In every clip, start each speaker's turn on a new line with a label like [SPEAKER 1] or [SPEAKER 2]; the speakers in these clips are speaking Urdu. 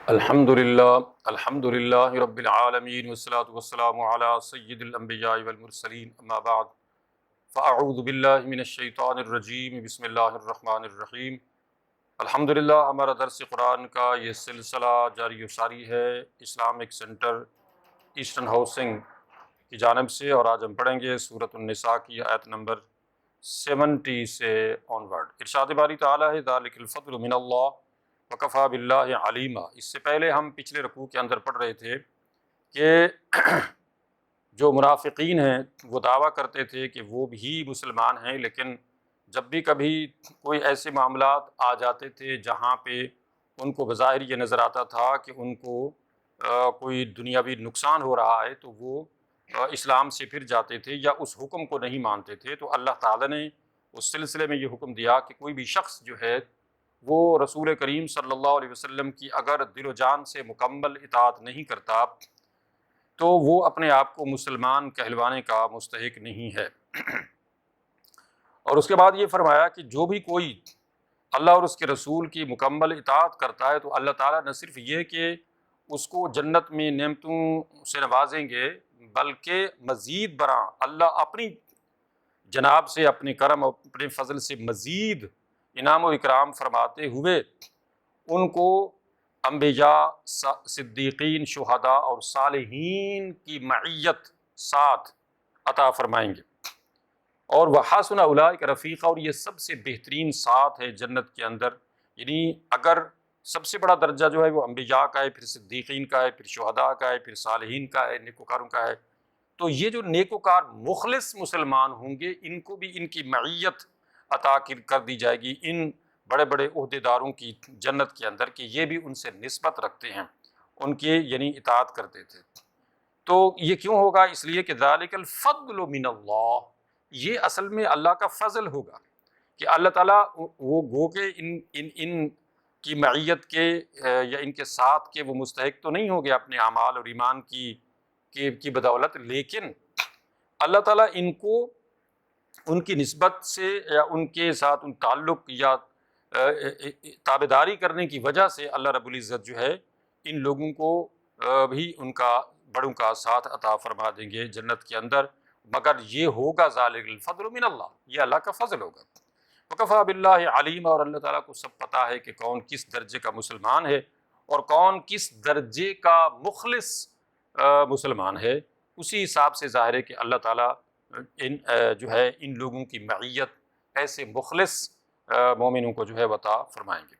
[SPEAKER 1] الحمد للہ رب العالمین والصلاة والسلام علی سید الانبیاء والمرسلین اما بعد فاعوذ باللہ من الشیطان الرجیم بسم اللہ الرحمن الرحیم۔ الحمدللہ ہمارا درس قرآن کا یہ سلسلہ جاری و ساری ہے اسلامک سینٹر ایسٹرن ہاؤسنگ کی جانب سے، اور آج ہم پڑھیں گے سورۃ النساء کی آیت نمبر 70 سے آنورڈ۔ ارشاد باری تعالیٰ ہے ذالک الفضل من اللہ وکفیٰ باللہ علیما۔ اس سے پہلے ہم پچھلے رکوع کے اندر پڑھ رہے تھے کہ جو منافقین ہیں وہ دعویٰ کرتے تھے کہ وہ بھی مسلمان ہیں، لیکن جب بھی کبھی کوئی ایسے معاملات آ جاتے تھے جہاں پہ ان کو بظاہر یہ نظر آتا تھا کہ ان کو کوئی دنیاوی نقصان ہو رہا ہے، تو وہ اسلام سے پھر جاتے تھے یا اس حکم کو نہیں مانتے تھے۔ تو اللہ تعالیٰ نے اس سلسلے میں یہ حکم دیا کہ کوئی بھی شخص جو ہے وہ رسول کریم صلی اللہ علیہ وسلم کی اگر دل و جان سے مکمل اطاعت نہیں کرتا تو وہ اپنے آپ کو مسلمان کہلوانے کا مستحق نہیں ہے۔ اور اس کے بعد یہ فرمایا کہ جو بھی کوئی اللہ اور اس کے رسول کی مکمل اطاعت کرتا ہے تو اللہ تعالیٰ نہ صرف یہ کہ اس کو جنت میں نعمتوں سے نوازیں گے، بلکہ مزید برآں اللہ اپنی جناب سے، اپنے کرم اور اپنے فضل سے مزید انعام و اکرام فرماتے ہوئے ان کو انبیاء، صدیقین، شہداء اور صالحین کی معیت ساتھ عطا فرمائیں گے۔ اور وحسن اولئک رفیقا، اور یہ سب سے بہترین ساتھ ہے جنت کے اندر۔ یعنی اگر سب سے بڑا درجہ جو ہے وہ انبیاء کا ہے، پھر صدیقین کا ہے، پھر شہداء کا ہے، پھر صالحین کا ہے، نیکوکاروں کا ہے، تو یہ جو نیکوکار مخلص مسلمان ہوں گے ان کو بھی ان کی معیت عطا کر دی جائے گی، ان بڑے بڑے عہدیداروں کی جنت کے اندر، کہ یہ بھی ان سے نسبت رکھتے ہیں، ان کے یعنی اطاعت کرتے تھے۔ تو یہ کیوں ہوگا؟ اس لیے کہ ذالک الفضل من اللہ، یہ اصل میں اللہ کا فضل ہوگا کہ اللہ تعالیٰ وہ گو کہ ان کی معیت کے یا ان کے ساتھ کے وہ مستحق تو نہیں ہو گے اپنے اعمال اور ایمان کی بدولت، لیکن اللہ تعالیٰ ان کو ان کی نسبت سے یا ان کے ساتھ ان تعلق یا تابعداری کرنے کی وجہ سے اللہ رب العزت جو ہے ان لوگوں کو بھی ان کا بڑوں کا ساتھ عطا فرما دیں گے جنت کے اندر، مگر یہ ہوگا ذالک الفضل من اللہ، یہ اللہ کا فضل ہوگا۔ وکفیٰ باللہ علیم، اور اللہ تعالیٰ کو سب پتہ ہے کہ کون کس درجے کا مسلمان ہے اور کون کس درجے کا مخلص مسلمان ہے۔ اسی حساب سے ظاہر ہے کہ اللہ تعالیٰ جو ہے ان لوگوں کی معیت ایسے مخلص مومنوں کو جو ہے عطا فرمائیں گے۔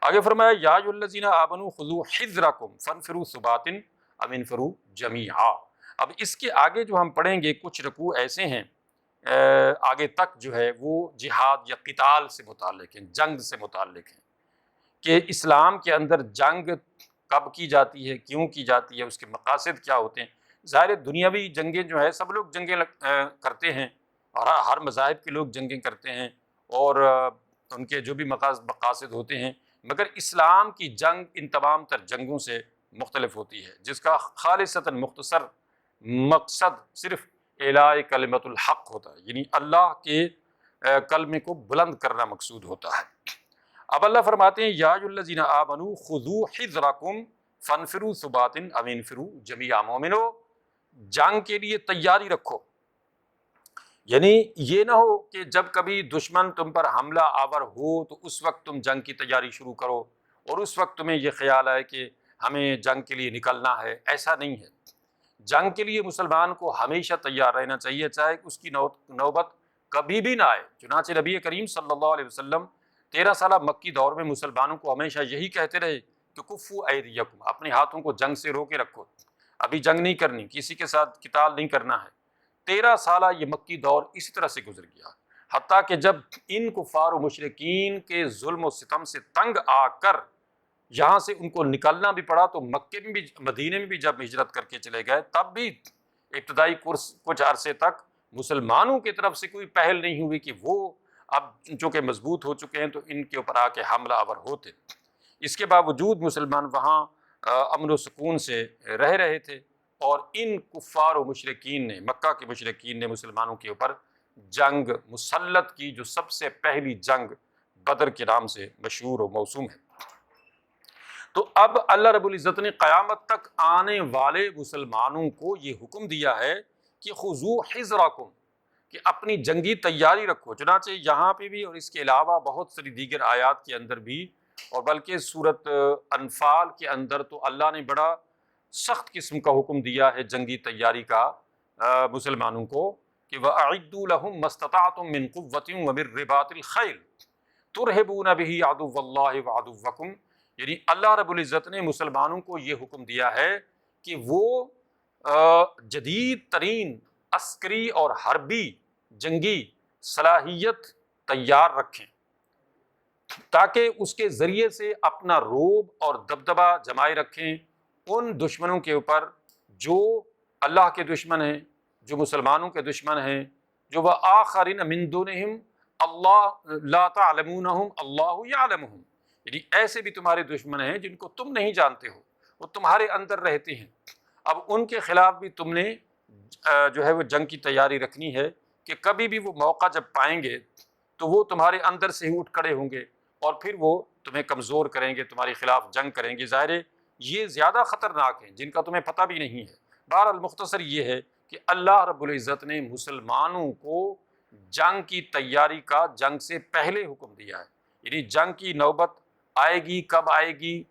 [SPEAKER 1] آگے فرمایا یا ایھا الذین آمنوا خذوا حذرکم فانفروا ثبات او انفروا جمیعا۔ اب اس کے آگے جو ہم پڑھیں گے کچھ رکوع ایسے ہیں آگے تک جو ہے وہ جہاد یا قتال سے متعلق ہیں، جنگ سے متعلق ہیں، کہ اسلام کے اندر جنگ کب کی جاتی ہے، کیوں کی جاتی ہے، اس کے مقاصد کیا ہوتے ہیں۔ ظاہر دنیاوی جنگیں جو ہے سب لوگ جنگیں کرتے ہیں، اور ہر مذاہب کے لوگ جنگیں کرتے ہیں، اور ان کے جو بھی مقاصد ہوتے ہیں، مگر اسلام کی جنگ ان تمام تر جنگوں سے مختلف ہوتی ہے، جس کا خالصتاً مختصر مقصد صرف اعلاء کلمۃ الحق ہوتا ہے، یعنی اللہ کے کلمے کو بلند کرنا مقصود ہوتا ہے۔ اب اللہ فرماتے ہیں یا ایھا الذین آمنوا خذوا حذرکم فانفروا ثبات او انفروا جمیعا۔ مومنو جنگ کے لیے تیاری رکھو، یعنی یہ نہ ہو کہ جب کبھی دشمن تم پر حملہ آور ہو تو اس وقت تم جنگ کی تیاری شروع کرو اور اس وقت تمہیں یہ خیال آئے کہ ہمیں جنگ کے لیے نکلنا ہے۔ ایسا نہیں ہے، جنگ کے لیے مسلمان کو ہمیشہ تیار رہنا چاہیے، چاہے اس کی نوبت کبھی بھی نہ آئے۔ چنانچہ نبی کریم صلی اللہ علیہ وسلم 13 سالہ مکی دور میں مسلمانوں کو ہمیشہ یہی کہتے رہے کہ کفوا ایدیکم، اپنے ہاتھوں کو جنگ سے روکے رکھو، ابھی جنگ نہیں کرنی، کسی کے ساتھ قتال نہیں کرنا ہے۔ 13 سالہ یہ مکی دور اسی طرح سے گزر گیا، حتیٰ کہ جب ان کفار و مشرکین کے ظلم و ستم سے تنگ آ کر یہاں سے ان کو نکلنا بھی پڑا، تو مکے میں بھی مدینے میں بھی جب ہجرت کر کے چلے گئے تب بھی ابتدائی کچھ عرصے تک مسلمانوں کی طرف سے کوئی پہل نہیں ہوئی کہ وہ اب چونکہ مضبوط ہو چکے ہیں تو ان کے اوپر آ کے حملہ آور ہوتے۔ اس کے باوجود مسلمان وہاں امن و سکون سے رہ رہے تھے، اور ان کفار و مشرکین نے، مکہ کے مشرکین نے مسلمانوں کے اوپر جنگ مسلط کی، جو سب سے پہلی جنگ بدر کے نام سے مشہور و موسوم ہے۔ تو اب اللہ رب العزت نے قیامت تک آنے والے مسلمانوں کو یہ حکم دیا ہے کہ خذو حذرکم، کہ اپنی جنگی تیاری رکھو۔ چنانچہ یہاں پہ بھی اور اس کے علاوہ بہت ساری دیگر آیات کے اندر بھی، اور بلکہ سورۃ انفال کے اندر تو اللہ نے بڑا سخت قسم کا حکم دیا ہے جنگی تیاری کا مسلمانوں کو، کہ وَأَعِدُّوا لَهُم مَّا اسْتَطَعْتُم مِّن قُوَّةٍ وَمِن رِّبَاطِ الْخَيْلِ تُرْهِبُونَ بِهِ عَدُوَّ اللَّهِ وَعَدُوَّكُمْ، یعنی اللہ رب العزت نے مسلمانوں کو یہ حکم دیا ہے کہ وہ جدید ترین عسکری اور حربی جنگی صلاحیت تیار رکھیں، تاکہ اس کے ذریعے سے اپنا روب اور دبدبہ جمائے رکھیں ان دشمنوں کے اوپر جو اللہ کے دشمن ہیں، جو مسلمانوں کے دشمن ہیں، جو وآخرین من دونہم اللہ لا تعلمونہم اللہ یعلمہم، یعنی ایسے بھی تمہارے دشمن ہیں جن کو تم نہیں جانتے ہو، وہ تمہارے اندر رہتے ہیں۔ اب ان کے خلاف بھی تم نے جو ہے وہ جنگ کی تیاری رکھنی ہے کہ کبھی بھی وہ موقع جب پائیں گے تو وہ تمہارے اندر سے ہی اٹھ کھڑے ہوں گے اور پھر وہ تمہیں کمزور کریں گے، تمہارے خلاف جنگ کریں گے۔ ظاہر ہے یہ زیادہ خطرناک ہیں جن کا تمہیں پتہ بھی نہیں ہے۔ بہرحال مختصر یہ ہے کہ اللہ رب العزت نے مسلمانوں کو جنگ کی تیاری کا جنگ سے پہلے حکم دیا ہے، یعنی جنگ کی نوبت آئے گی کب آئے گی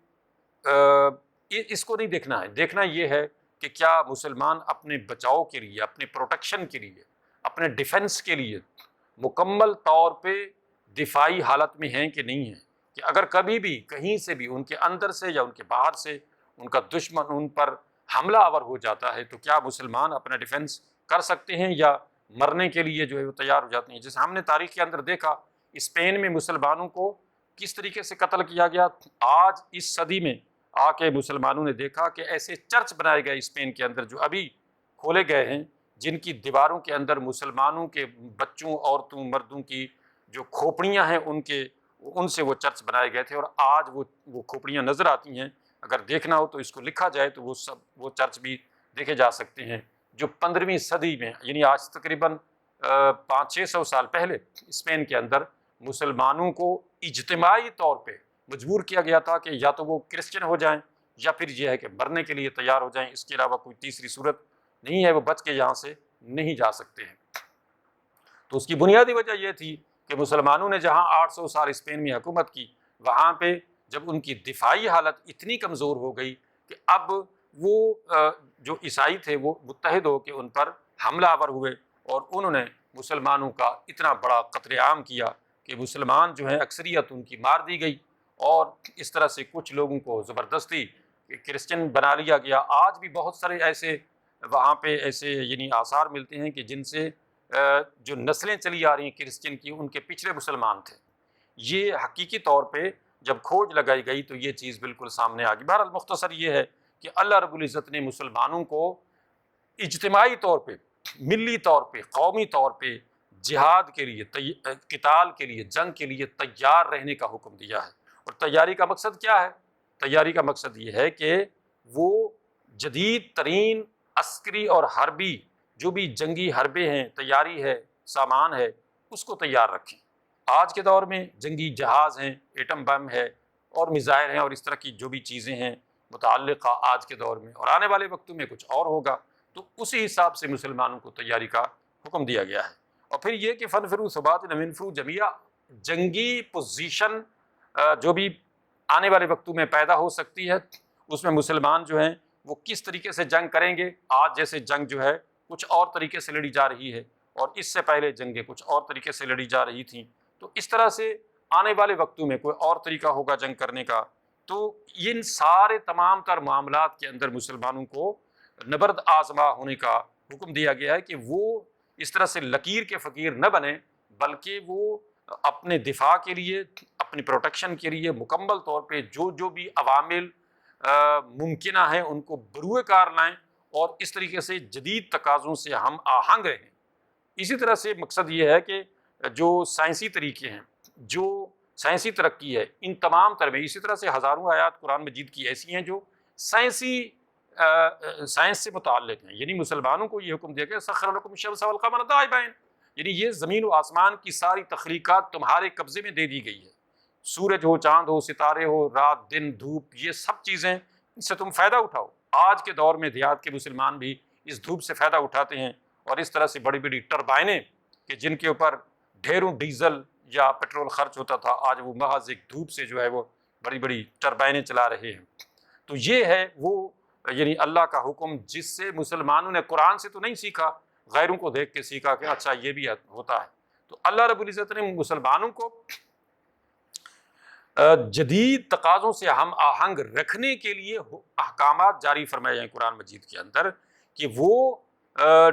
[SPEAKER 1] اس کو نہیں دیکھنا ہے، دیکھنا یہ ہے کہ کیا مسلمان اپنے بچاؤ کے لیے، اپنے پروٹیکشن کے لیے، اپنے ڈیفنس کے لیے مکمل طور پہ دفاعی حالت میں ہیں کہ نہیں ہیں، کہ اگر کبھی بھی کہیں سے بھی ان کے اندر سے یا ان کے باہر سے ان کا دشمن ان پر حملہ آور ہو جاتا ہے تو کیا مسلمان اپنا ڈیفنس کر سکتے ہیں یا مرنے کے لیے جو ہے وہ تیار ہو جاتے ہیں۔ جیسے ہم نے تاریخ کے اندر دیکھا اسپین میں مسلمانوں کو کس طریقے سے قتل کیا گیا، آج اس صدی میں آ کے مسلمانوں نے دیکھا کہ ایسے چرچ بنائے گئے اسپین کے اندر جو ابھی کھولے گئے ہیں، جن کی دیواروں کے اندر مسلمانوں کے بچوں، عورتوں، مردوں کی جو کھوپڑیاں ہیں ان سے وہ چرچ بنائے گئے تھے، اور آج وہ کھوپڑیاں نظر آتی ہیں۔ اگر دیکھنا ہو تو اس کو لکھا جائے تو وہ چرچ بھی دیکھے جا سکتے ہیں جو 15ویں صدی میں، یعنی آج تقریباً 500-600 سال پہلے اسپین کے اندر مسلمانوں کو اجتماعی طور پہ مجبور کیا گیا تھا کہ یا تو وہ کرسچن ہو جائیں یا پھر یہ ہے کہ مرنے کے لیے تیار ہو جائیں، اس کے علاوہ کوئی تیسری صورت نہیں ہے، وہ بچ کے یہاں سے نہیں جا سکتے ہیں۔ تو اس کی بنیادی وجہ یہ تھی کہ مسلمانوں نے جہاں 800 سال اسپین میں حکومت کی، وہاں پہ جب ان کی دفاعی حالت اتنی کمزور ہو گئی کہ اب وہ جو عیسائی تھے وہ متحد ہو کے ان پر حملہ آور ہوئے، اور انہوں نے مسلمانوں کا اتنا بڑا قتل عام کیا کہ مسلمان جو ہیں اکثریت ان کی مار دی گئی، اور اس طرح سے کچھ لوگوں کو زبردستی کرسچن بنا لیا گیا۔ آج بھی بہت سارے ایسے وہاں پہ ایسے یعنی آثار ملتے ہیں کہ جن سے جو نسلیں چلی آ رہی ہیں کرسچن کی، ان کے پچھلے مسلمان تھے۔ یہ حقیقی طور پہ جب کھوج لگائی گئی تو یہ چیز بالکل سامنے آ گئی۔ بہرحال مختصر یہ ہے کہ اللہ رب العزت نے مسلمانوں کو اجتماعی طور پہ، ملی طور پہ، قومی طور پہ جہاد کے لیے، قتال کے لیے، جنگ کے لیے تیار رہنے کا حکم دیا ہے۔ اور تیاری کا مقصد کیا ہے؟ تیاری کا مقصد یہ ہے کہ وہ جدید ترین عسکری اور حربی جو بھی جنگی حربے ہیں، تیاری ہے، سامان ہے، اس کو تیار رکھیں۔ آج کے دور میں جنگی جہاز ہیں، ایٹم بم ہے اور میزائل ہیں، اور اس طرح کی جو بھی چیزیں ہیں متعلقہ آج کے دور میں، اور آنے والے وقتوں میں کچھ اور ہوگا، تو اسی حساب سے مسلمانوں کو تیاری کا حکم دیا گیا ہے۔ اور پھر یہ کہ فنفروا ثبات وانفروا جمیعا، جنگی پوزیشن جو بھی آنے والے وقتوں میں پیدا ہو سکتی ہے، اس میں مسلمان جو ہیں وہ کس طریقے سے جنگ کریں گے۔ آج جیسے جنگ جو ہے کچھ اور طریقے سے لڑی جا رہی ہے، اور اس سے پہلے جنگیں کچھ اور طریقے سے لڑی جا رہی تھیں، تو اس طرح سے آنے والے وقتوں میں کوئی اور طریقہ ہوگا جنگ کرنے کا۔ تو ان سارے تمام تر معاملات کے اندر مسلمانوں کو نبرد آزما ہونے کا حکم دیا گیا ہے کہ وہ اس طرح سے لکیر کے فقیر نہ بنیں، بلکہ وہ اپنے دفاع کے لیے، اپنی پروٹیکشن کے لیے مکمل طور پہ جو بھی عوامل ممکنہ ہیں ان کو بروئے کار لائیں، اور اس طریقے سے جدید تقاضوں سے ہم آہنگ رہیں۔ اسی طرح سے مقصد یہ ہے کہ جو سائنسی طریقے ہیں، جو سائنسی ترقی ہے، ان تمام تر میں اسی طرح سے ہزاروں آیات قرآن مجید کی ایسی ہیں جو سائنس سے متعلق ہیں۔ یعنی مسلمانوں کو یہ حکم دیا گیا سخر لکم الشمس والقمر دائبین، یعنی یہ زمین و آسمان کی ساری تخلیقات تمہارے قبضے میں دے دی گئی ہے، سورج ہو، چاند ہو، ستارے ہو، رات دن دھوپ، یہ سب چیزیں، ان سے تم فائدہ اٹھاؤ۔ آج کے دور میں دیہات کے مسلمان بھی اس دھوپ سے فائدہ اٹھاتے ہیں، اور اس طرح سے بڑی بڑی ٹربائنیں کہ جن کے اوپر ڈھیروں ڈیزل یا پیٹرول خرچ ہوتا تھا، آج وہ محض ایک دھوپ سے جو ہے وہ بڑی بڑی ٹربائنیں چلا رہے ہیں۔ تو یہ ہے وہ یعنی اللہ کا حکم جس سے مسلمانوں نے قرآن سے تو نہیں سیکھا، غیروں کو دیکھ کے سیکھا کہ اچھا یہ بھی ہوتا ہے۔ تو اللہ رب العزت نے مسلمانوں کو جدید تقاضوں سے ہم آہنگ رکھنے کے لیے احکامات جاری فرمائے ہیں قرآن مجید کے اندر، کہ وہ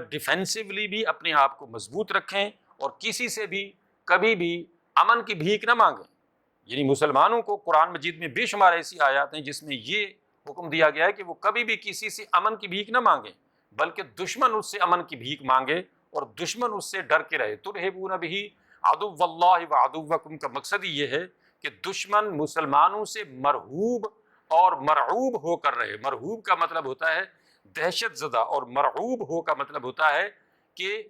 [SPEAKER 1] ڈیفینسولی بھی اپنے آپ کو مضبوط رکھیں اور کسی سے بھی کبھی بھی امن کی بھیک نہ مانگیں۔ یعنی مسلمانوں کو قرآن مجید میں بے شمار ایسی آیات ہیں جس میں یہ حکم دیا گیا ہے کہ وہ کبھی بھی کسی سے امن کی بھیک نہ مانگیں، بلکہ دشمن اس سے امن کی بھیک مانگے اور دشمن اس سے ڈر کے رہے۔ ترہبون بہ عدو اللہ وعدوکم کا مقصد ہی یہ ہے کہ دشمن مسلمانوں سے مرعوب اور مرعوب ہو کر رہے۔ مرعوب کا مطلب ہوتا ہے دہشت زدہ، اور مرعوب ہو کا مطلب ہوتا ہے کہ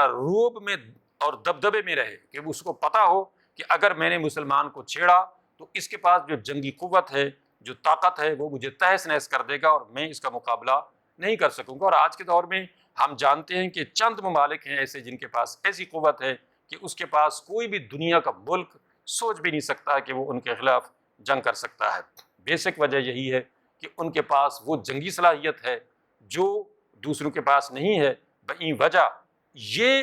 [SPEAKER 1] روب میں اور دبدبے میں رہے، کہ اس کو پتہ ہو کہ اگر میں نے مسلمان کو چھیڑا تو اس کے پاس جو جنگی قوت ہے، جو طاقت ہے، وہ مجھے تہس نہس کر دے گا اور میں اس کا مقابلہ نہیں کر سکوں گا۔ اور آج کے دور میں ہم جانتے ہیں کہ چند ممالک ہیں ایسے جن کے پاس ایسی قوت ہے کہ اس کے پاس کوئی بھی دنیا کا ملک سوچ بھی نہیں سکتا کہ وہ ان کے خلاف جنگ کر سکتا ہے۔ بیسک وجہ یہی ہے کہ ان کے پاس وہ جنگی صلاحیت ہے جو دوسروں کے پاس نہیں ہے۔ بئی وجہ یہ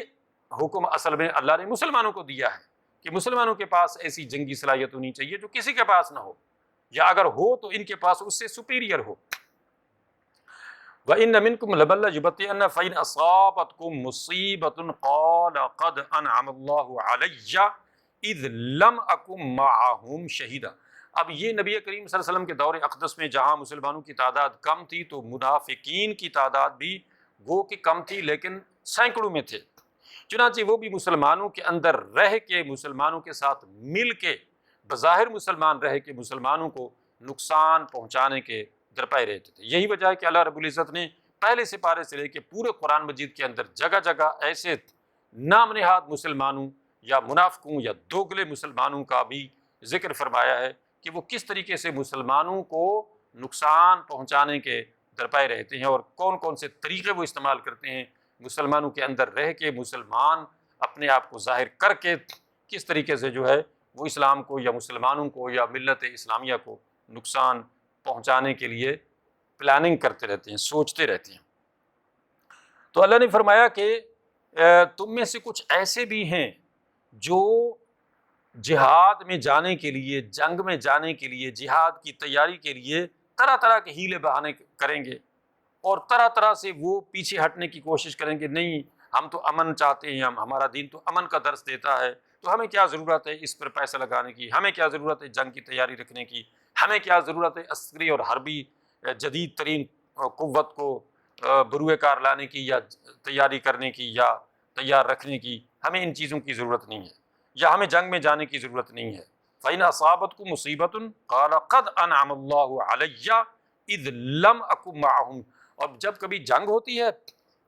[SPEAKER 1] حکم اصل میں اللہ نے مسلمانوں کو دیا ہے کہ مسلمانوں کے پاس ایسی جنگی صلاحیت ہونی چاہیے جو کسی کے پاس نہ ہو، یا اگر ہو تو ان کے پاس اس سے سپیریئر ہو۔ وَإِنَّ مِنْكُمْ لَمَن لَّيُبَطِّئَنَّ فَإِنْ أَصَابَتْكُم مُّصِيبَةٌ قَالَ قَدْ أَنْعَمَ اللَّهُ عَلَيَّ إِذْ لَمْ أَكُن مَّعَهُمْ شَهِيدًا۔ اب یہ نبی کریم صلی اللہ علیہ وسلم کے دور اقدس میں جہاں مسلمانوں کی تعداد کم تھی تو منافقین کی تعداد بھی گو کہ کم تھی لیکن سینکڑوں میں تھے۔ چنانچہ وہ بھی مسلمانوں کے اندر رہ کے، مسلمانوں کے ساتھ مل کے، بظاہر مسلمان رہ کے مسلمانوں کو نقصان پہنچانے کے درپے رہتے تھے۔ یہی وجہ ہے کہ اللہ رب العزت نے پہلے سپارے سے لے کے پورے قرآن مجید کے اندر جگہ جگہ ایسے نام نہاد مسلمانوں یا منافقوں یا دوگلے مسلمانوں کا بھی ذکر فرمایا ہے کہ وہ کس طریقے سے مسلمانوں کو نقصان پہنچانے کے درپے رہتے ہیں اور کون کون سے طریقے وہ استعمال کرتے ہیں مسلمانوں کے اندر رہ کے، مسلمان اپنے آپ کو ظاہر کر کے کس طریقے سے جو ہے وہ اسلام کو یا مسلمانوں کو یا ملت اسلامیہ کو نقصان پہنچانے کے لیے پلاننگ کرتے رہتے ہیں، سوچتے رہتے ہیں۔ تو اللہ نے فرمایا کہ تم میں سے کچھ ایسے بھی ہیں جو جہاد میں جانے کے لیے، جنگ میں جانے کے لیے، جہاد کی تیاری کے لیے طرح طرح کے ہیلے بہانے کریں گے اور طرح طرح سے وہ پیچھے ہٹنے کی کوشش کریں گے۔ نہیں، ہم تو امن چاہتے ہیں، ہمارا دین تو امن کا درس دیتا ہے، تو ہمیں کیا ضرورت ہے اس پر پیسہ لگانے کی، ہمیں کیا ضرورت ہے جنگ کی تیاری رکھنے کی، ہمیں کیا ضرورت ہے عسکری اور حربی جدید ترین قوت کو بروئے کار لانے کی یا تیاری کرنے کی یا تیار رکھنے کی، ہمیں ان چیزوں کی ضرورت نہیں ہے، یا ہمیں جنگ میں جانے کی ضرورت نہیں ہے۔ فَإِنْ أَصَابَتْكُم مُّصِيبَةٌ قَالَ قَدْ أَنْعَمَ اللَّهُ عَلَيَّ إِذْ لَمْ أَكُن مَّعَهُمْ۔ اور جب کبھی جنگ ہوتی ہے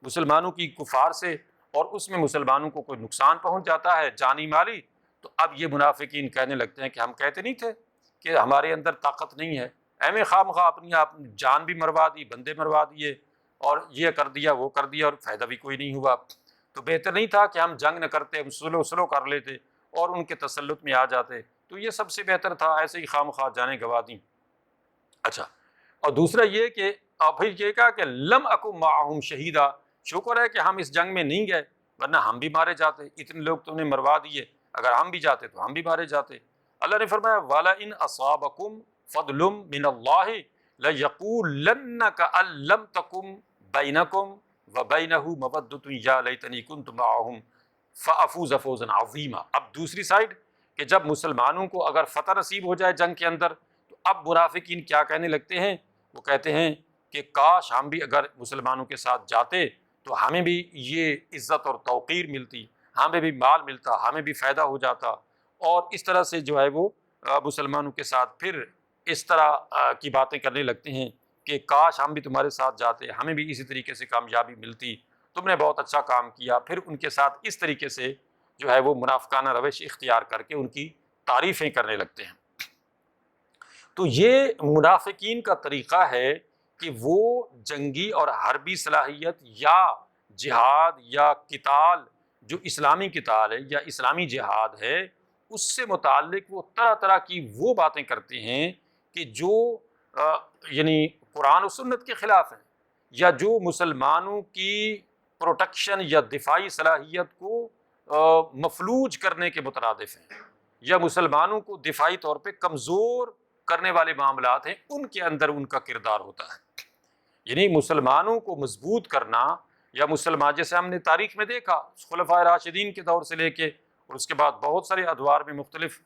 [SPEAKER 1] مسلمانوں کی کفار سے اور اس میں مسلمانوں کو کوئی نقصان پہنچ جاتا ہے جانی مالی، تو اب یہ منافقین کہنے لگتے ہیں کہ ہم کہتے نہیں تھے کہ ہمارے اندر طاقت نہیں ہے، ایم خواہ مخواہ اپنی آپ جان بھی مروا دی، بندے مروا دیے اور یہ کر دیا وہ کر دیا اور فائدہ بھی کوئی نہیں ہوا، تو بہتر نہیں تھا کہ ہم جنگ نہ کرتے، ہم سلو کر لیتے اور ان کے تسلط میں آ جاتے، تو یہ سب سے بہتر تھا، ایسے ہی خواہ مخواہ جانیں گوا دیں۔ اچھا، اور دوسرا یہ کہ پھر یہ کہا کہ لم اکن معہم شہیدا، شکر ہے کہ ہم اس جنگ میں نہیں گئے ورنہ ہم بھی مارے جاتے، اتنے لوگ تم نے مروا دیے، اگر ہم بھی جاتے تو ہم بھی مارے جاتے۔ اللہ نے فرمایا وَلَئِنْ أَصَابَكُمْ فَضْلٌ مِّنَ اللَّهِ لَيَقُولَنَّ كَأَن لَّمْ تَكُن بَيْنَكُمْ وَبَيْنَهُ مَوَدَّةٌ يَا لَيْتَنِي كُنتُ مَعَهُمْ فَأَفُوزَ فَوْزًا عَظِيمًا۔ اب دوسری سائڈ کہ جب مسلمانوں کو اگر فتح نصیب ہو جائے جنگ کے اندر تو اب منافقین کیا کہنے لگتے ہیں، وہ کہتے ہیں کہ کاش ہم بھی اگر مسلمانوں کے ساتھ جاتے تو ہمیں بھی یہ عزت اور توقیر ملتی، ہمیں بھی مال ملتا، ہمیں بھی فائدہ ہو جاتا، اور اس طرح سے جو ہے وہ مسلمانوں کے ساتھ پھر اس طرح کی باتیں کرنے لگتے ہیں کہ کاش ہم بھی تمہارے ساتھ جاتے، ہمیں بھی اسی طریقے سے کامیابی ملتی، تم نے بہت اچھا کام کیا۔ پھر ان کے ساتھ اس طریقے سے جو ہے وہ منافقانہ روش اختیار کر کے ان کی تعریفیں کرنے لگتے ہیں۔ تو یہ منافقین کا طریقہ ہے کہ وہ جنگی اور حربی صلاحیت یا جہاد یا قتال، جو اسلامی قتال ہے یا اسلامی جہاد ہے، اس سے متعلق وہ طرح طرح کی وہ باتیں کرتے ہیں کہ جو یعنی قرآن و سنت کے خلاف ہیں، یا جو مسلمانوں کی پروٹیکشن یا دفاعی صلاحیت کو مفلوج کرنے کے مترادف ہیں، یا مسلمانوں کو دفاعی طور پہ کمزور کرنے والے معاملات ہیں، ان کے اندر ان کا کردار ہوتا ہے۔ یعنی مسلمانوں کو مضبوط کرنا، یا مسلمان جیسے ہم نے تاریخ میں دیکھا خلفائے راشدین کے دور سے لے کے، اور اس کے بعد بہت سارے ادوار میں، مختلف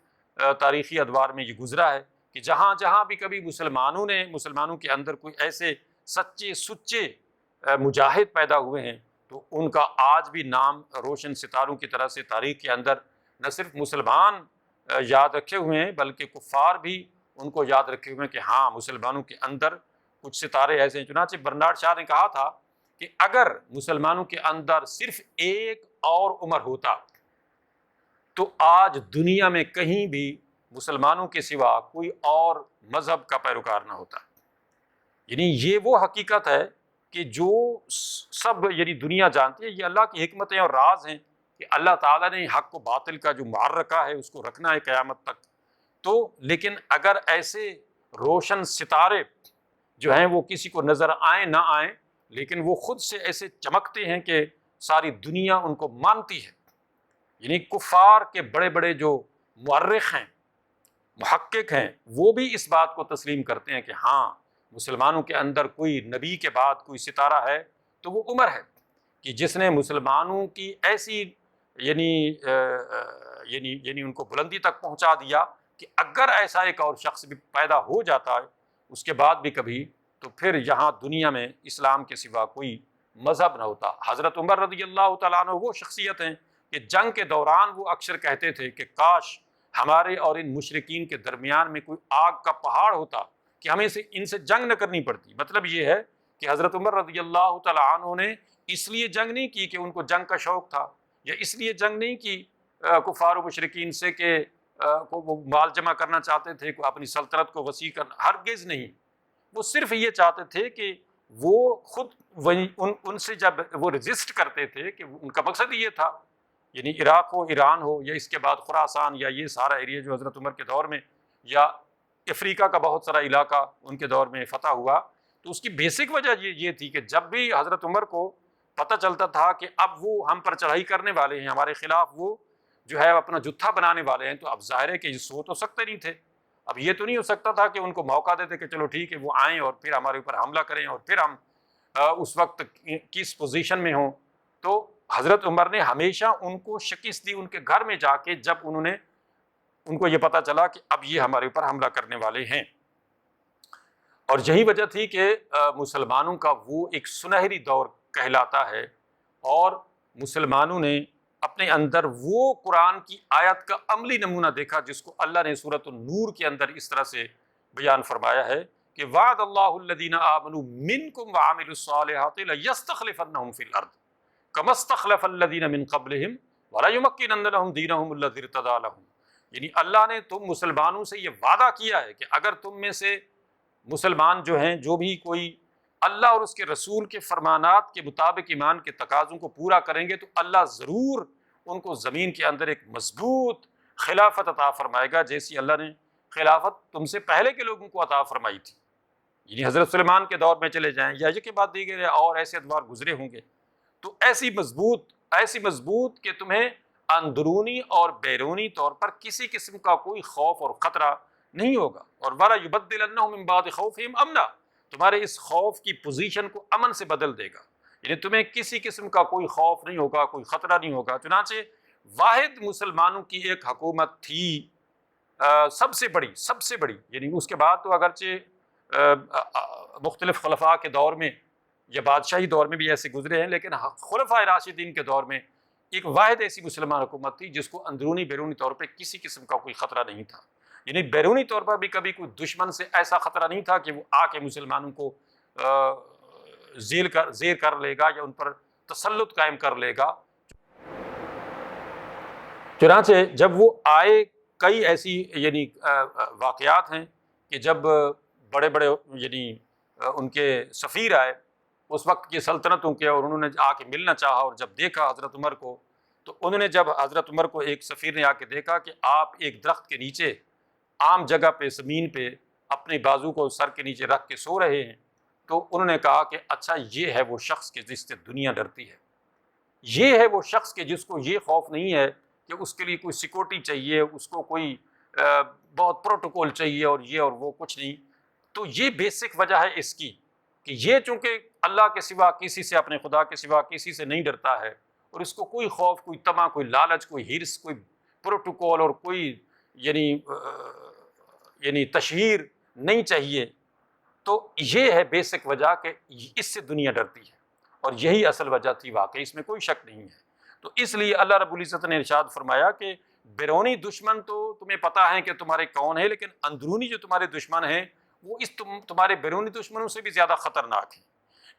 [SPEAKER 1] تاریخی ادوار میں یہ گزرا ہے کہ جہاں جہاں بھی کبھی مسلمانوں کے اندر کوئی ایسے سچے سچے مجاہد پیدا ہوئے ہیں، تو ان کا آج بھی نام روشن ستاروں کی طرح سے تاریخ کے اندر نہ صرف مسلمان یاد رکھے ہوئے ہیں، بلکہ کفار بھی ان کو یاد رکھے ہوئے ہیں کہ ہاں مسلمانوں کے اندر کچھ ستارے ایسے ہیں۔ چنانچہ برنارڈ شاہ نے کہا تھا کہ اگر مسلمانوں کے اندر صرف ایک اور عمر ہوتا تو آج دنیا میں کہیں بھی مسلمانوں کے سوا کوئی اور مذہب کا پیروکار نہ ہوتا۔ یعنی یہ وہ حقیقت ہے کہ جو سب یعنی دنیا جانتی ہے، یہ اللہ کی حکمتیں اور راز ہیں کہ اللہ تعالیٰ نے حق و باطل کا جو معرکہ ہے اس کو رکھنا ہے قیامت تک۔ تو لیکن اگر ایسے روشن ستارے جو ہیں وہ کسی کو نظر آئیں نہ آئیں، لیکن وہ خود سے ایسے چمکتے ہیں کہ ساری دنیا ان کو مانتی ہے، یعنی کفار کے بڑے بڑے جو مورخ ہیں، محقق ہیں، وہ بھی اس بات کو تسلیم کرتے ہیں کہ ہاں مسلمانوں کے اندر کوئی نبی کے بعد کوئی ستارہ ہے تو وہ عمر ہے، کہ جس نے مسلمانوں کی ایسی یعنی ان کو بلندی تک پہنچا دیا کہ اگر ایسا ایک اور شخص بھی پیدا ہو جاتا ہے اس کے بعد بھی کبھی، تو پھر یہاں دنیا میں اسلام کے سوا کوئی مذہب نہ ہوتا۔ حضرت عمر رضی اللہ تعالیٰ عنہ وہ شخصیت ہیں کہ جنگ کے دوران وہ اکثر کہتے تھے کہ کاش ہمارے اور ان مشرکین کے درمیان میں کوئی آگ کا پہاڑ ہوتا کہ ہمیں ان سے جنگ نہ کرنی پڑتی۔ مطلب یہ ہے کہ حضرت عمر رضی اللہ تعالیٰ عنہ نے اس لیے جنگ نہیں کی کہ ان کو جنگ کا شوق تھا، یا اس لیے جنگ نہیں کی کفار و مشرکین سے کہ وہ مال جمع کرنا چاہتے تھے، کو اپنی سلطنت کو وسیع کرنا، ہرگز نہیں۔ وہ صرف یہ چاہتے تھے کہ وہ خود ان سے جب وہ رجسٹ کرتے تھے کہ ان کا مقصد یہ تھا، یعنی عراق ہو، ایران ہو، یا اس کے بعد خراسان، یا یہ سارا ایریا جو حضرت عمر کے دور میں، یا افریقہ کا بہت سارا علاقہ ان کے دور میں فتح ہوا، تو اس کی بیسک وجہ یہ تھی کہ جب بھی حضرت عمر کو پتہ چلتا تھا کہ اب وہ ہم پر چڑھائی کرنے والے ہیں، ہمارے خلاف وہ جو ہے اپنا جتھا بنانے والے ہیں، تو اب ظاہر ہے کہ یہ سو تو سکتے نہیں تھے۔ اب یہ تو نہیں ہو سکتا تھا کہ ان کو موقع دیتے کہ چلو ٹھیک ہے وہ آئیں اور پھر ہمارے اوپر حملہ کریں اور پھر ہم اس وقت کس پوزیشن میں ہوں۔ تو حضرت عمر نے ہمیشہ ان کو شکست دی ان کے گھر میں جا کے، جب ان کو یہ پتہ چلا کہ اب یہ ہمارے اوپر حملہ کرنے والے ہیں۔ اور یہی وجہ تھی کہ مسلمانوں کا وہ ایک سنہری دور کہلاتا ہے، اور مسلمانوں نے اپنے اندر وہ قرآن کی آیت کا عملی نمونہ دیکھا جس کو اللہ نے سورۃ النور کے اندر اس طرح سے بیان فرمایا ہے کہ وعد اللہ الذین آمنوا منکم وعملوا الصالحات لیستخلفنہم فی الارض کما استخلف الذین من قبلہم ولیمکنن لہم دینہم الذی ارتضی لہم۔ یعنی اللہ نے تم مسلمانوں سے یہ وعدہ کیا ہے کہ اگر تم میں سے مسلمان جو ہیں، جو بھی کوئی اللہ اور اس کے رسول کے فرمانات کے مطابق ایمان کے تقاضوں کو پورا کریں گے، تو اللہ ضرور ان کو زمین کے اندر ایک مضبوط خلافت عطا فرمائے گا، جیسی اللہ نے خلافت تم سے پہلے کے لوگوں کو عطا فرمائی تھی۔ یعنی حضرت سلیمان کے دور میں چلے جائیں، یا یہ کے بعد دیگر اور ایسے ادوار گزرے ہوں گے، تو ایسی مضبوط کہ تمہیں اندرونی اور بیرونی طور پر کسی قسم کا کوئی خوف اور خطرہ نہیں ہوگا۔ اور وَلَا يُبَدِّلَنَّهُم مِّن بَعْدِ خَوْفِهِمْ أَمْنًا، تمہارے اس خوف کی پوزیشن کو امن سے بدل دے گا، یعنی تمہیں کسی قسم کا کوئی خوف نہیں ہوگا، کوئی خطرہ نہیں ہوگا۔ چنانچہ واحد مسلمانوں کی ایک حکومت تھی سب سے بڑی، یعنی اس کے بعد تو اگرچہ مختلف خلفاء کے دور میں یا بادشاہی دور میں بھی ایسے گزرے ہیں، لیکن خلفاء راشدین کے دور میں ایک واحد ایسی مسلمان حکومت تھی جس کو اندرونی بیرونی طور پہ کسی قسم کا کوئی خطرہ نہیں تھا۔ یعنی بیرونی طور پر بھی کبھی کوئی دشمن سے ایسا خطرہ نہیں تھا کہ وہ آ کے مسلمانوں کو زیر کر لے گا یا ان پر تسلط قائم کر لے گا۔ چنانچہ جب وہ آئے کئی ایسی یعنی واقعات ہیں کہ جب بڑے بڑے یعنی ان کے سفیر آئے اس وقت کی سلطنتوں کے، اور انہوں نے آ کے ملنا چاہا، اور جب دیکھا حضرت عمر کو، تو انہوں نے جب حضرت عمر کو ایک سفیر نے آ کے دیکھا کہ آپ ایک درخت کے نیچے عام جگہ پہ زمین پہ اپنے بازو کو سر کے نیچے رکھ کے سو رہے ہیں، تو انہوں نے کہا کہ اچھا یہ ہے وہ شخص کہ جس سے دنیا ڈرتی ہے، یہ ہے وہ شخص کہ جس کو یہ خوف نہیں ہے کہ اس کے لیے کوئی سیکورٹی چاہیے، اس کو کوئی بہت پروٹوکول چاہیے اور یہ اور وہ کچھ نہیں۔ تو یہ بیسک وجہ ہے اس کی کہ یہ چونکہ اللہ کے سوا کسی سے، اپنے خدا کے سوا کسی سے نہیں ڈرتا ہے، اور اس کو کوئی خوف، کوئی طمع، کوئی لالچ، کوئی ہرس، کوئی پروٹوکول اور کوئی یعنی تشہیر نہیں چاہیے، تو یہ ہے بیسک وجہ کہ اس سے دنیا ڈرتی ہے، اور یہی اصل وجہ تھی واقعی، اس میں کوئی شک نہیں ہے۔ تو اس لیے اللہ رب العزت نے ارشاد فرمایا کہ بیرونی دشمن تو تمہیں پتہ ہے کہ تمہارے کون ہیں، لیکن اندرونی جو تمہارے دشمن ہیں وہ اس تمہارے بیرونی دشمنوں سے بھی زیادہ خطرناک ہیں،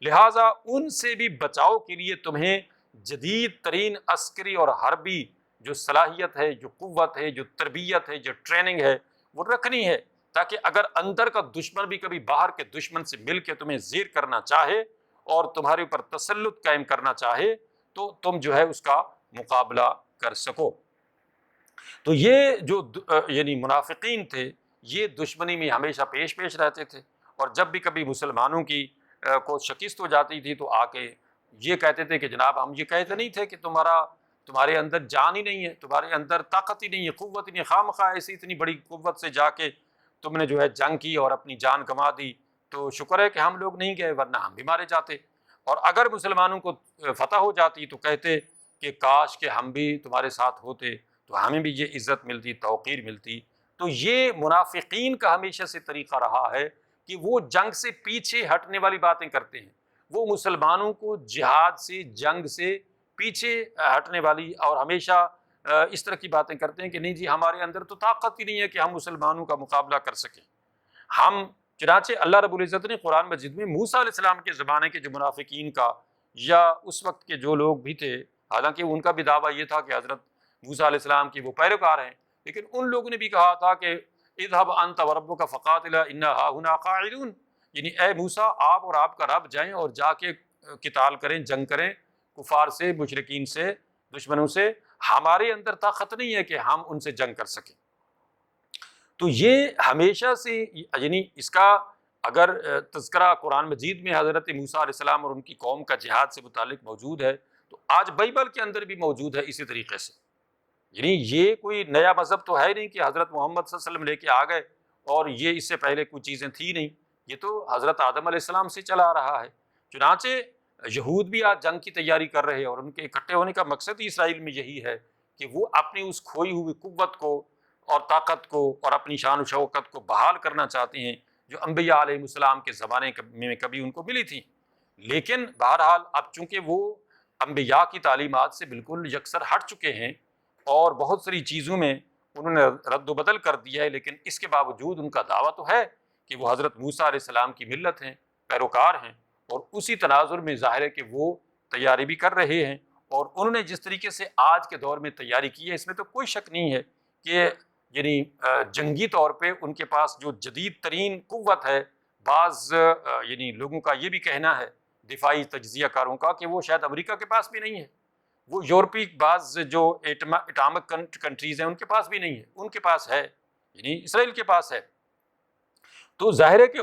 [SPEAKER 1] لہٰذا ان سے بھی بچاؤ کے لیے تمہیں جدید ترین عسکری اور حربی جو صلاحیت ہے، جو قوت ہے، جو تربیت ہے، جو ٹریننگ ہے، وہ رکھنی ہے، تاکہ اگر اندر کا دشمن بھی کبھی باہر کے دشمن سے مل کے تمہیں زیر کرنا چاہے اور تمہارے اوپر تسلط قائم کرنا چاہے تو تم جو ہے اس کا مقابلہ کر سکو۔ تو یہ جو یعنی منافقین تھے یہ دشمنی میں ہمیشہ پیش رہتے تھے، اور جب بھی کبھی مسلمانوں کی کو شکست ہو جاتی تھی تو آ کے یہ کہتے تھے کہ جناب ہم یہ کہتے نہیں تھے کہ تمہارے اندر جان ہی نہیں ہے، تمہارے اندر طاقت ہی نہیں ہے، قوت ہی نہیں، خواہ مخواہ ایسی اتنی بڑی قوت سے جا کے تم نے جو ہے جنگ کی اور اپنی جان گنوا دی، تو شکر ہے کہ ہم لوگ نہیں گئے ورنہ ہم بھی مارے جاتے۔ اور اگر مسلمانوں کو فتح ہو جاتی تو کہتے کہ کاش کہ ہم بھی تمہارے ساتھ ہوتے تو ہمیں بھی یہ عزت ملتی، توقیر ملتی۔ تو یہ منافقین کا ہمیشہ سے طریقہ رہا ہے کہ وہ جنگ سے پیچھے ہٹنے والی باتیں کرتے ہیں، وہ مسلمانوں کو جہاد سے، جنگ سے پیچھے ہٹنے والی اور ہمیشہ اس طرح کی باتیں کرتے ہیں کہ نہیں جی ہمارے اندر تو طاقت ہی نہیں ہے کہ ہم مسلمانوں کا مقابلہ کر سکیں۔ ہم چنانچہ اللہ رب العزت نے قرآن مجید میں موسیٰ علیہ السلام کے زمانے کے جو منافقین کا یا اس وقت کے جو لوگ بھی تھے، حالانکہ ان کا بھی دعویٰ یہ تھا کہ حضرت موسیٰ علیہ السلام کی وہ پیروکار ہیں، لیکن ان لوگوں نے بھی کہا تھا کہ اذهب انت وربک فقاتلا انا ہاہنا قاعدون، یعنی اے موسیٰ آپ اور آپ کا رب جائیں اور جا کے قتال کریں، جنگ کریں کفار سے، مشرکین سے، دشمنوں سے، ہمارے اندر طاقت نہیں ہے کہ ہم ان سے جنگ کر سکیں۔ تو یہ ہمیشہ سے یعنی اس کا اگر تذکرہ قرآن مجید میں حضرت موسیٰ علیہ السلام اور ان کی قوم کا جہاد سے متعلق موجود ہے تو آج بائبل کے اندر بھی موجود ہے اسی طریقے سے۔ یعنی یہ کوئی نیا مذہب تو ہے نہیں کہ حضرت محمد صلی اللہ علیہ وسلم لے کے آ گئے اور یہ اس سے پہلے کوئی چیزیں تھی نہیں، یہ تو حضرت آدم علیہ السلام سے چلا آ رہا ہے۔ چنانچہ یہود بھی آج جنگ کی تیاری کر رہے ہیں، اور ان کے اکٹھے ہونے کا مقصد ہی اسرائیل میں یہی ہے کہ وہ اپنی اس کھوئی ہوئی قوت کو اور طاقت کو اور اپنی شان و شوکت کو بحال کرنا چاہتے ہیں جو انبیاء علیہ السلام کے زمانے میں کبھی ان کو ملی تھی۔ لیکن بہرحال اب چونکہ وہ انبیاء کی تعلیمات سے بالکل یکسر ہٹ چکے ہیں اور بہت ساری چیزوں میں انہوں نے رد و بدل کر دیا ہے، لیکن اس کے باوجود ان کا دعویٰ تو ہے کہ وہ حضرت موسیٰ علیہ السلام کی ملت ہیں، پیروکار ہیں، اور اسی تناظر میں ظاہر ہے کہ وہ تیاری بھی کر رہے ہیں، اور انہوں نے جس طریقے سے آج کے دور میں تیاری کی ہے اس میں تو کوئی شک نہیں ہے کہ یعنی جنگی طور پہ ان کے پاس جو جدید ترین قوت ہے، بعض یعنی لوگوں کا یہ بھی کہنا ہے دفاعی تجزیہ کاروں کا کہ وہ شاید امریکہ کے پاس بھی نہیں ہے، وہ یورپی بعض جو ایٹامک کنٹریز ہیں ان کے پاس بھی نہیں ہے، ان کے پاس ہے، یعنی اسرائیل کے پاس ہے۔ تو ظاہر ہے کہ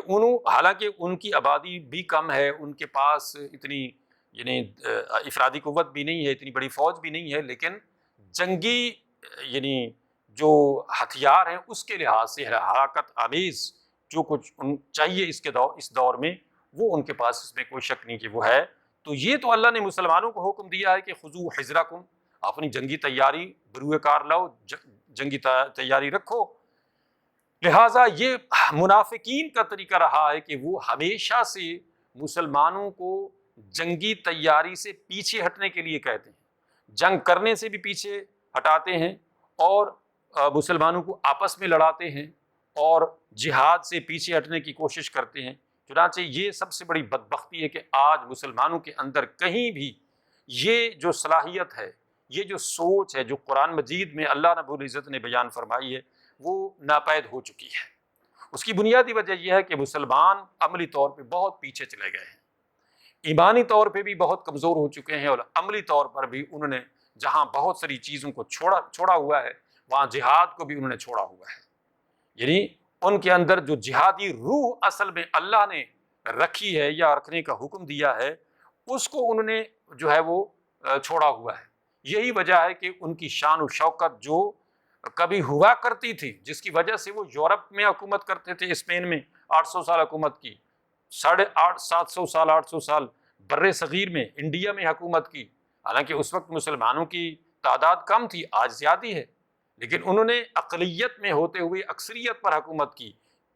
[SPEAKER 1] حالانکہ ان کی آبادی بھی کم ہے، ان کے پاس اتنی یعنی افرادی قوت بھی نہیں ہے، اتنی بڑی فوج بھی نہیں ہے، لیکن جنگی یعنی جو ہتھیار ہیں اس کے لحاظ سے ہلاکت آمیز جو کچھ چاہیے اس دور میں وہ ان کے پاس، اس میں کوئی شک نہیں کہ وہ ہے۔ تو یہ تو اللہ نے مسلمانوں کو حکم دیا ہے کہ خذوا حذرکم، اپنی جنگی تیاری بروئے کار لاؤ، جنگی تیاری رکھو۔ لہٰذا یہ منافقین کا طریقہ رہا ہے کہ وہ ہمیشہ سے مسلمانوں کو جنگی تیاری سے پیچھے ہٹنے کے لیے کہتے ہیں، جنگ کرنے سے بھی پیچھے ہٹاتے ہیں، اور مسلمانوں کو آپس میں لڑاتے ہیں، اور جہاد سے پیچھے ہٹنے کی کوشش کرتے ہیں۔ چنانچہ یہ سب سے بڑی بدبختی ہے کہ آج مسلمانوں کے اندر کہیں بھی یہ جو صلاحیت ہے، یہ جو سوچ ہے جو قرآن مجید میں اللہ رب العزت نے بیان فرمائی ہے وہ ناپید ہو چکی ہے۔ اس کی بنیادی وجہ یہ ہے کہ مسلمان عملی طور پہ بہت پیچھے چلے گئے ہیں، ایمانی طور پہ بھی بہت کمزور ہو چکے ہیں، اور عملی طور پر بھی انہوں نے جہاں بہت ساری چیزوں کو چھوڑا ہوا ہے وہاں جہاد کو بھی انہوں نے چھوڑا ہوا ہے۔ یعنی ان کے اندر جو جہادی روح اصل میں اللہ نے رکھی ہے یا رکھنے کا حکم دیا ہے اس کو انہوں نے جو ہے وہ چھوڑا ہوا ہے۔ یہی وجہ ہے کہ ان کی شان و شوکت جو کبھی ہوا کرتی تھی، جس کی وجہ سے وہ یورپ میں حکومت کرتے تھے، اسپین میں 800 سال حکومت کی، 750 سال 800 سال بر صغیر میں انڈیا میں حکومت کی، حالانکہ اس وقت مسلمانوں کی تعداد کم تھی، آج زیادہ ہے، لیکن انہوں نے اقلیت میں ہوتے ہوئے اکثریت پر حکومت کی،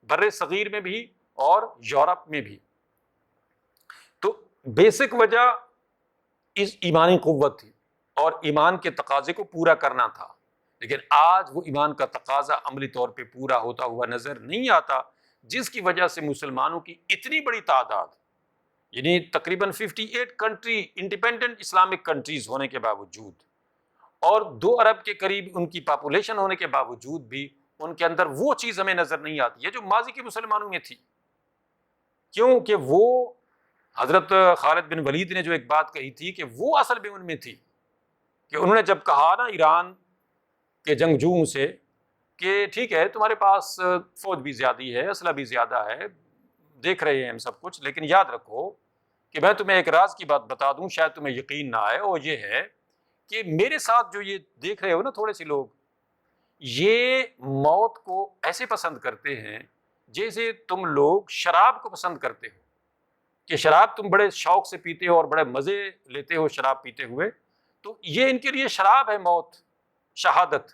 [SPEAKER 1] بر صغیر میں بھی اور یورپ میں بھی۔ تو بیسک وجہ اس ایمانی قوت تھی اور ایمان کے تقاضے کو پورا کرنا تھا، لیکن آج وہ ایمان کا تقاضا عملی طور پہ پورا ہوتا ہوا نظر نہیں آتا، جس کی وجہ سے مسلمانوں کی اتنی بڑی تعداد، یعنی تقریباً 58 کنٹری انڈیپینڈنٹ اسلامک کنٹریز ہونے کے باوجود اور 2 ارب کے قریب ان کی پاپولیشن ہونے کے باوجود بھی ان کے اندر وہ چیز ہمیں نظر نہیں آتی ہے جو ماضی کے مسلمانوں میں تھی، کیونکہ وہ حضرت خالد بن ولید نے جو ایک بات کہی تھی کہ وہ اصل میں ان میں تھی، کہ انہوں نے جب کہا نا ایران کے جنگجوؤں سے کہ ٹھیک ہے تمہارے پاس فوج بھی زیادہ ہے، اسلحہ بھی زیادہ ہے، دیکھ رہے ہیں ہم سب کچھ، لیکن یاد رکھو کہ میں تمہیں ایک راز کی بات بتا دوں، شاید تمہیں یقین نہ آئے، اور یہ ہے کہ میرے ساتھ جو یہ دیکھ رہے ہو نا تھوڑے سے لوگ، یہ موت کو ایسے پسند کرتے ہیں جیسے تم لوگ شراب کو پسند کرتے ہو، کہ شراب تم بڑے شوق سے پیتے ہو اور بڑے مزے لیتے ہو شراب پیتے ہوئے، تو یہ ان کے لیے شراب ہے موت، شہادت،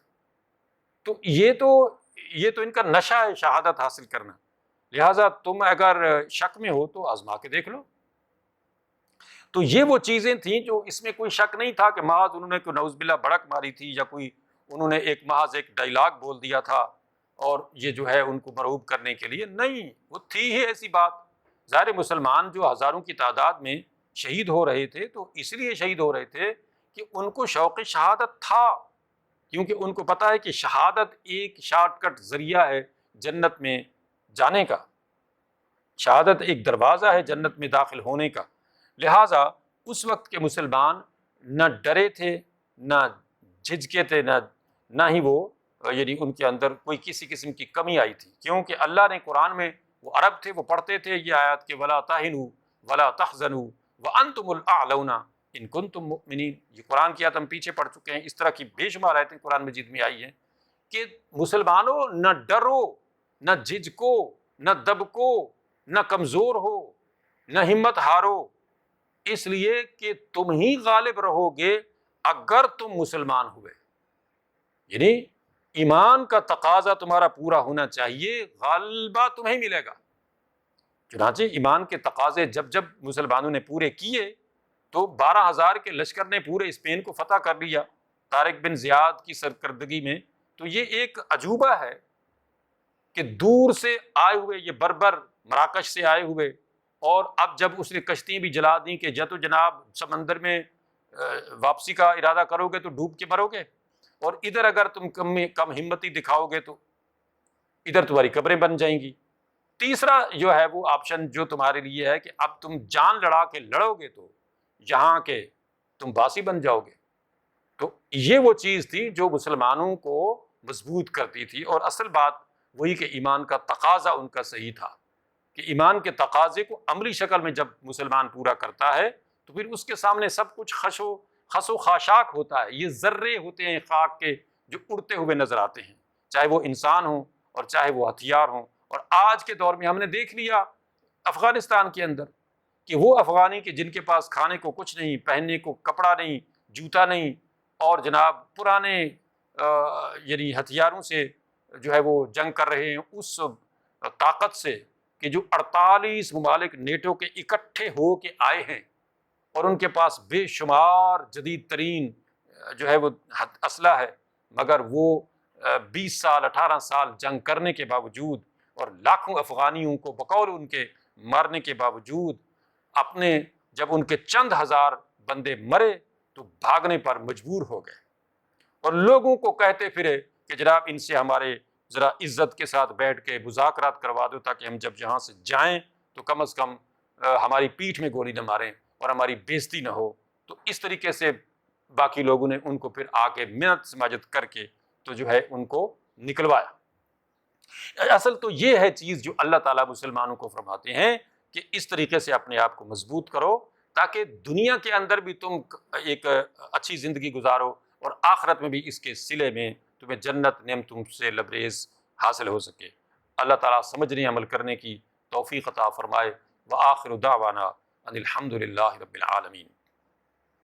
[SPEAKER 1] تو یہ تو ان کا نشہ ہے شہادت حاصل کرنا، لہٰذا تم اگر شک میں ہو تو آزما کے دیکھ لو۔ تو یہ وہ چیزیں تھیں جو اس میں کوئی شک نہیں تھا کہ محض انہوں نے کوئی نعوذ باللہ بڑک ماری تھی یا کوئی انہوں نے محض ایک ڈائلاگ بول دیا تھا اور یہ جو ہے ان کو مرعوب کرنے کے لیے، نہیں، وہ تھی ہی ایسی بات۔ ظاہر مسلمان جو ہزاروں کی تعداد میں شہید ہو رہے تھے تو اس لیے شہید ہو رہے تھے کہ ان کو شوق شہادت تھا، کیونکہ ان کو پتہ ہے کہ شہادت ایک شارٹ کٹ ذریعہ ہے جنت میں جانے کا، شہادت ایک دروازہ ہے جنت میں داخل ہونے کا۔ لہٰذا اس وقت کے مسلمان نہ ڈرے تھے، نہ جھجکے تھے، نہ ہی وہ یعنی ان کے اندر کوئی کسی قسم کی کمی آئی تھی، کیونکہ اللہ نے قرآن میں، وہ عرب تھے، وہ پڑھتے تھے یہ آیات کہ وَلَا تَهِنُوا وَلَا تَحْزَنُوا وَأَنْتُمُ الْأَعْلَوْنَ إِن كُنتُم مُؤْمِنِينَ۔ یہ قرآن کی آیت ہم پیچھے پڑھ چکے ہیں، اس طرح کی بے شمار آیتیں قرآن مجید میں آئی ہیں کہ مسلمانوں نہ ڈرو، نہ جھجکو، نہ دبکو، نہ کمزور ہو، نہ ہمت ہارو، اس لیے کہ تم ہی غالب رہو گے اگر تم مسلمان ہوئے، یعنی ایمان کا تقاضا تمہارا پورا ہونا چاہیے، غالبہ تمہیں ملے گا۔ چنانچہ ایمان کے تقاضے جب جب مسلمانوں نے پورے کیے تو 12,000 کے لشکر نے پورے اسپین کو فتح کر لیا طارق بن زیاد کی سرکردگی میں۔ تو یہ ایک عجوبہ ہے کہ دور سے آئے ہوئے یہ بربر مراکش سے آئے ہوئے، اور اب جب اس نے کشتیاں بھی جلا دیں کہ جت و جناب سمندر میں واپسی کا ارادہ کرو گے تو ڈوب کے مرو گے، اور ادھر اگر تم کم ہمتی دکھاؤ گے تو ادھر تمہاری قبریں بن جائیں گی۔ تیسرا جو ہے وہ آپشن جو تمہارے لیے ہے کہ اب تم جان لڑا کے لڑو گے تو یہاں کے تم باسی بن جاؤ گے۔ تو یہ وہ چیز تھی جو مسلمانوں کو مضبوط کرتی تھی، اور اصل بات وہی کہ ایمان کا تقاضا ان کا صحیح تھا، کہ ایمان کے تقاضے کو عملی شکل میں جب مسلمان پورا کرتا ہے تو پھر اس کے سامنے سب کچھ خس و خاشاک ہوتا ہے، یہ ذرے ہوتے ہیں خاک کے جو اڑتے ہوئے نظر آتے ہیں، چاہے وہ انسان ہوں اور چاہے وہ ہتھیار ہوں۔ اور آج کے دور میں ہم نے دیکھ لیا افغانستان کے اندر کہ وہ افغانی کہ جن کے پاس کھانے کو کچھ نہیں، پہننے کو کپڑا نہیں، جوتا نہیں، اور جناب پرانے یعنی ہتھیاروں سے جو ہے وہ جنگ کر رہے ہیں، اس طاقت سے کہ جو 48 ممالک نیٹو کے اکٹھے ہو کے آئے ہیں، اور ان کے پاس بے شمار جدید ترین جو ہے وہ اسلحہ ہے، مگر وہ 20 سال 18 سال جنگ کرنے کے باوجود اور لاکھوں افغانیوں کو بقول ان کے مارنے کے باوجود، اپنے جب ان کے چند ہزار بندے مرے تو بھاگنے پر مجبور ہو گئے اور لوگوں کو کہتے پھرے کہ جناب ان سے ہمارے ذرا عزت کے ساتھ بیٹھ کے مذاکرات کروا دو تاکہ ہم جب یہاں سے جائیں تو کم از کم ہماری پیٹھ میں گولی نہ ماریں اور ہماری بےزتی نہ ہو۔ تو اس طریقے سے باقی لوگوں نے ان کو پھر آ کے منت سماجت کر کے تو جو ہے ان کو نکلوایا۔ اصل تو یہ ہے چیز جو اللہ تعالیٰ مسلمانوں کو فرماتے ہیں کہ اس طریقے سے اپنے آپ کو مضبوط کرو تاکہ دنیا کے اندر بھی تم ایک اچھی زندگی گزارو اور آخرت میں بھی اس کے صلے میں تمہیں جنت نعمتوں سے لبریز حاصل ہو سکے۔ اللہ تعالیٰ سمجھنے عمل کرنے کی توفیق عطا فرمائے۔ وآخر دعوانا ان الحمد للہ رب العالمین۔